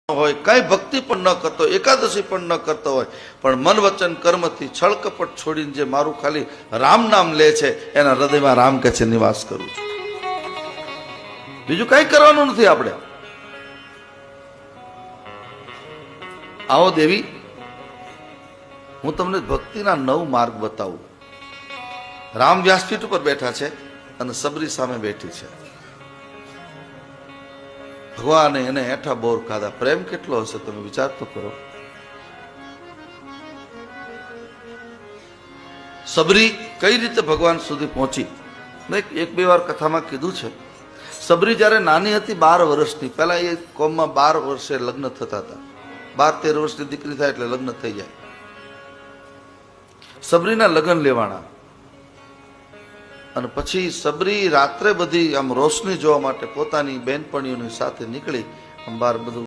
હોય, કઈ ભક્તિ પણ ન કરતો, એકાદશી પણ ન કરતો હોય, પણ મન વચન કર્મથી છળ કપટ છોડીને જે મારું ખાલી રામ નામ લે છે એના હૃદયમાં રામ કે છે નિવાસ કરું છું. બીજું કઈ કરવાનું નથી આપણે. આવો દેવી, હું તમને ભક્તિના 9 માર્ગ બતાવું. રામ વ્યાસપીઠ ઉપર બેઠા છે અને સબરી સામે બેઠી છે. ભગવાને એને હેઠા બોર ખાધા. પ્રેમ કેટલો હશે તમે વિચાર તો કરો. સબરી કઈ રીતે ભગવાન સુધી પહોંચી? એક બે વાર કથામાં કીધું છે. સબરી જયારે નાની હતી 12 વર્ષની, પહેલા એ કોમમાં 12 વર્ષે લગ્ન થતા હતા. 12-13 વર્ષની દીકરી થાય એટલે લગ્ન થઈ જાય. સબરીના લગ્ન લેવાના અને પછી સબરી રાત્રે બધી આમ રોશની જોવા માટે પોતાની બેનપણીઓની સાથે નીકળી આમ બહાર બધું